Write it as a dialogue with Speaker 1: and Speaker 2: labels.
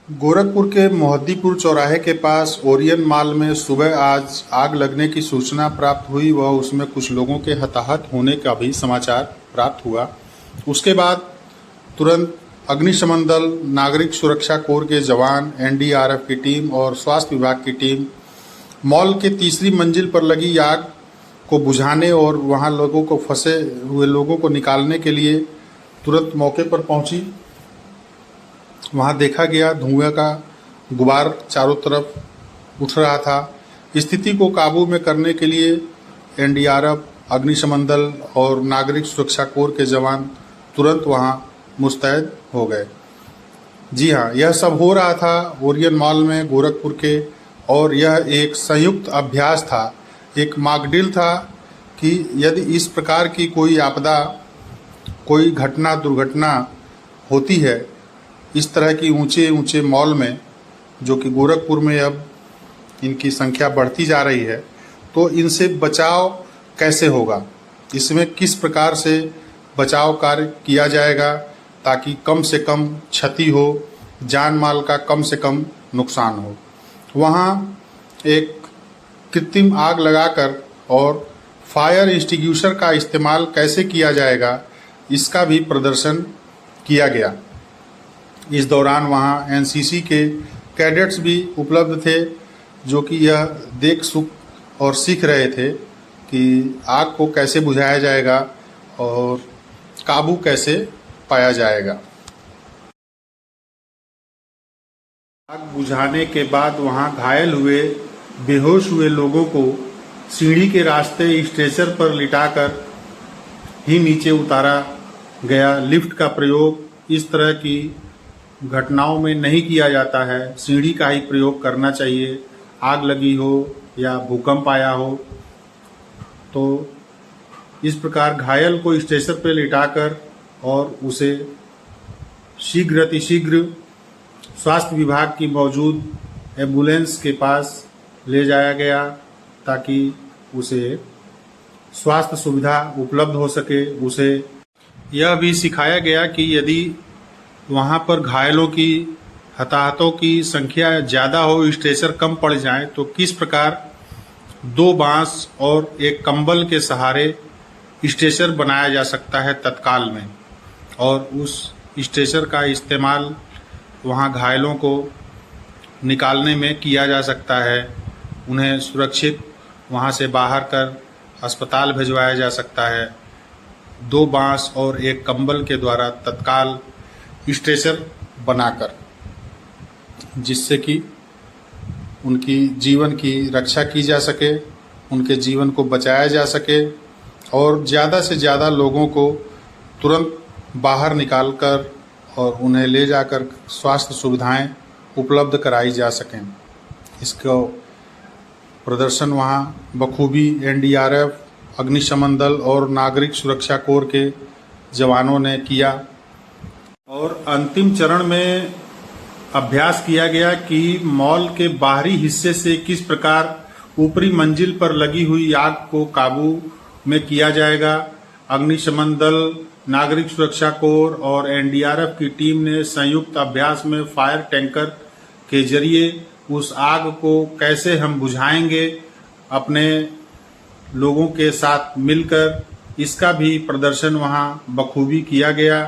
Speaker 1: गोरखपुर के मोहद्दीपुर चौराहे के पास ओरियन माल में सुबह आज आग लगने की सूचना प्राप्त हुई व उसमें कुछ लोगों के हताहत होने का भी समाचार प्राप्त हुआ। उसके बाद तुरंत अग्निशमन दल, नागरिक सुरक्षा कोर के जवान, एनडीआरएफ की टीम और स्वास्थ्य विभाग की टीम मॉल के तीसरी मंजिल पर लगी आग को बुझाने और वहां लोगों को फंसे हुए लोगों को निकालने के लिए तुरंत मौके पर पहुंची। वहां देखा गया धुएं का गुबार चारों तरफ उठ रहा था। स्थिति को काबू में करने के लिए एनडीआरएफ, अग्निशमन दल और नागरिक सुरक्षा कोर के जवान तुरंत वहां मुस्तैद हो गए। जी हाँ, यह सब हो रहा था ओरियन मॉल में गोरखपुर के, और यह एक संयुक्त अभ्यास था, एक मॉकड्रिल था कि यदि इस प्रकार की कोई आपदा, कोई घटना, दुर्घटना होती है इस तरह की ऊंचे ऊंचे मॉल में, जो कि गोरखपुर में अब इनकी संख्या बढ़ती जा रही है, तो इनसे बचाव कैसे होगा, इसमें किस प्रकार से बचाव कार्य किया जाएगा ताकि कम से कम क्षति हो, जान माल का कम से कम नुकसान हो। वहाँ एक कृत्रिम आग लगाकर और फायर एक्सटिंग्विशर का इस्तेमाल कैसे किया जाएगा इसका भी प्रदर्शन किया गया। इस दौरान वहाँ एनसीसी के कैडेट्स भी उपलब्ध थे, जो कि यह देख सुख और सीख रहे थे कि आग को कैसे बुझाया जाएगा और काबू कैसे पाया जाएगा। आग बुझाने के बाद वहां घायल हुए, बेहोश हुए लोगों को सीढ़ी के रास्ते स्ट्रेचर पर लिटाकर ही नीचे उतारा गया। लिफ्ट का प्रयोग इस तरह की घटनाओं में नहीं किया जाता है, सीढ़ी का ही प्रयोग करना चाहिए। आग लगी हो या भूकंप आया हो तो इस प्रकार घायल को स्ट्रेचर पर लिटाकर और उसे शीघ्र अतिशीघ्र स्वास्थ्य विभाग की मौजूद एम्बुलेंस के पास ले जाया गया ताकि उसे स्वास्थ्य सुविधा उपलब्ध हो सके। उसे यह भी सिखाया गया कि यदि वहां पर घायलों की, हताहतों की संख्या ज़्यादा हो, स्ट्रेचर कम पड़ जाए, तो किस प्रकार 2 बांस और एक कंबल के सहारे स्ट्रेचर बनाया जा सकता है तत्काल में, और उस स्ट्रेचर का इस्तेमाल वहां घायलों को निकालने में किया जा सकता है। उन्हें सुरक्षित वहां से बाहर कर अस्पताल भिजवाया जा सकता है 2 बांस और एक कंबल के द्वारा तत्काल स्ट्रेचर बनाकर, जिससे कि उनकी जीवन की रक्षा की जा सके, उनके जीवन को बचाया जा सके और ज़्यादा से ज़्यादा लोगों को तुरंत बाहर निकालकर और उन्हें ले जाकर स्वास्थ्य सुविधाएं उपलब्ध कराई जा सकें। इसको प्रदर्शन वहाँ बखूबी एनडीआरएफ, अग्निशमन दल और नागरिक सुरक्षा कोर के जवानों ने किया। और अंतिम चरण में अभ्यास किया गया कि मॉल के बाहरी हिस्से से किस प्रकार ऊपरी मंजिल पर लगी हुई आग को काबू में किया जाएगा। अग्निशमन दल, नागरिक सुरक्षा कोर और एनडीआरएफ की टीम ने संयुक्त अभ्यास में फायर टैंकर के जरिए उस आग को कैसे हम बुझाएंगे अपने लोगों के साथ मिलकर, इसका भी प्रदर्शन वहां बखूबी किया गया।